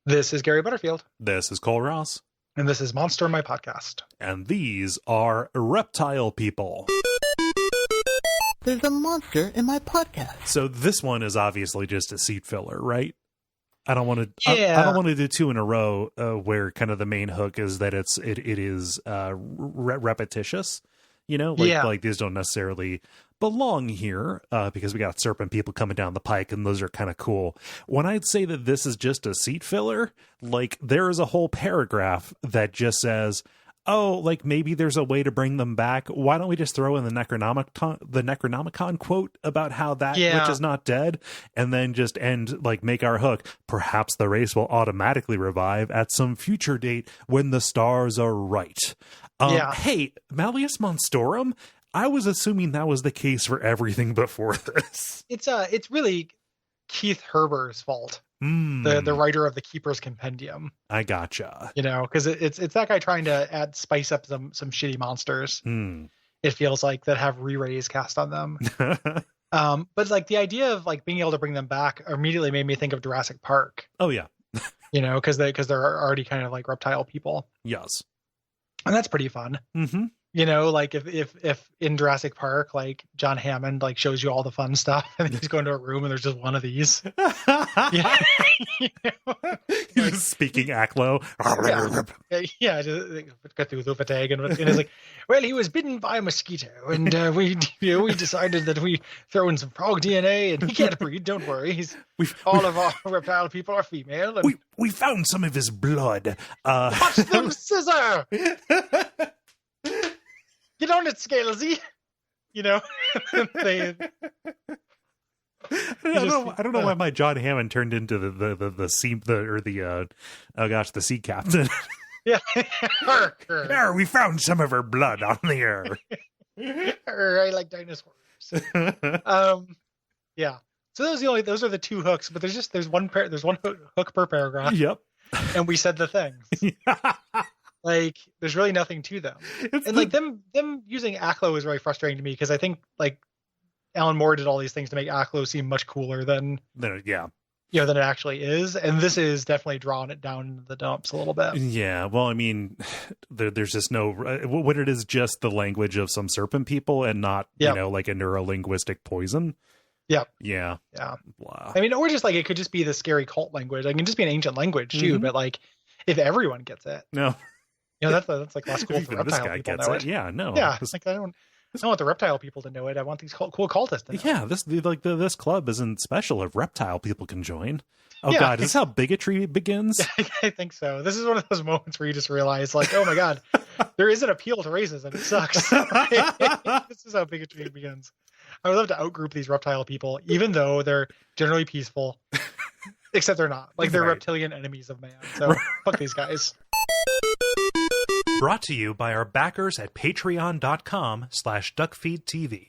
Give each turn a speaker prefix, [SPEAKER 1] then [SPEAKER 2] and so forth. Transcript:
[SPEAKER 1] This is Gary Butterfield.
[SPEAKER 2] This is Cole Ross.
[SPEAKER 1] And this is Monster, my podcast.
[SPEAKER 2] And these are Reptile People.
[SPEAKER 3] There's a monster in my podcast.
[SPEAKER 2] So this one is obviously just a seat filler, right? I don't want to.
[SPEAKER 1] Yeah.
[SPEAKER 2] I don't want to do two in a row where kind of the main hook is that it is repetitious. You know, like these don't necessarily belong here because we got serpent people coming down the pike, and those are kind of cool. When I'd say that this is just a seat filler, like there is a whole paragraph that just says, oh, like maybe there's a way to bring them back. Why don't we just throw in the Necronomicon quote about how that witch is not dead, and then just end, like, make our hook. Perhaps the race will automatically revive at some future date when the stars are right. Hey, Malleus Monstrorum, I was assuming that was the case for everything before this.
[SPEAKER 1] It's really Keith Herber's fault. The writer of the Keeper's Compendium.
[SPEAKER 2] I gotcha.
[SPEAKER 1] You know, because it's that guy trying to spice up some shitty monsters. It feels like, that have re-rays cast on them. But like the idea of like being able to bring them back immediately made me think of Jurassic Park.
[SPEAKER 2] Oh yeah.
[SPEAKER 1] You know, because they're already kind of like reptile people.
[SPEAKER 2] Yes.
[SPEAKER 1] And that's pretty fun.
[SPEAKER 2] Mm-hmm.
[SPEAKER 1] You know, like if in Jurassic Park, like John Hammond like shows you all the fun stuff, and he's going to a room and there's just one of these. Yeah. You know?
[SPEAKER 2] He's just speaking Aklo.
[SPEAKER 1] Yeah, just Cthulhu fatigue, and it's like, well, he was bitten by a mosquito, and we decided that we throw in some frog DNA, and he can't breed. Don't worry, all of our reptile people are female. And
[SPEAKER 2] we found some of his blood.
[SPEAKER 1] Watch them scissor. Get on it, Scalesy. You know, I
[SPEAKER 2] don't know why my John Hammond turned into the sea captain.
[SPEAKER 1] Yeah.
[SPEAKER 2] There, we found some of her blood on the air.
[SPEAKER 1] I like dinosaurs. Yeah. So those are the two hooks, but there's one hook per paragraph.
[SPEAKER 2] Yep.
[SPEAKER 1] And we said the things. Like, there's really nothing to them. Like them using Aklo is really frustrating to me, because I think like Alan Moore did all these things to make Aklo seem much cooler than than it actually is, and this is definitely drawing it down into the dumps a little bit.
[SPEAKER 2] Yeah, well, I mean, there's just no what it is, just the language of some serpent people, and not you know, like a neurolinguistic poison.
[SPEAKER 1] Yep.
[SPEAKER 2] Yeah.
[SPEAKER 1] Blah. I mean, or just like it could just be the scary cult language. Like, it can just be an ancient language too. But like, if everyone gets it,
[SPEAKER 2] no.
[SPEAKER 1] You know, that's like less cool for reptile people to know it.
[SPEAKER 2] Yeah, no.
[SPEAKER 1] Yeah, like I don't want the reptile people to know it. I want these cool cultists to know
[SPEAKER 2] it. Yeah, this club isn't special if reptile people can join. Oh God, is this how bigotry begins?
[SPEAKER 1] I think so. This is one of those moments where you just realize, like, oh my God, there is an appeal to racism. It sucks. This is how bigotry begins. I would love to outgroup these reptile people, even though they're generally peaceful. Except they're not. Like, they're reptilian enemies of man. So fuck these guys.
[SPEAKER 2] Brought to you by our backers at patreon.com/Duckfeed.tv.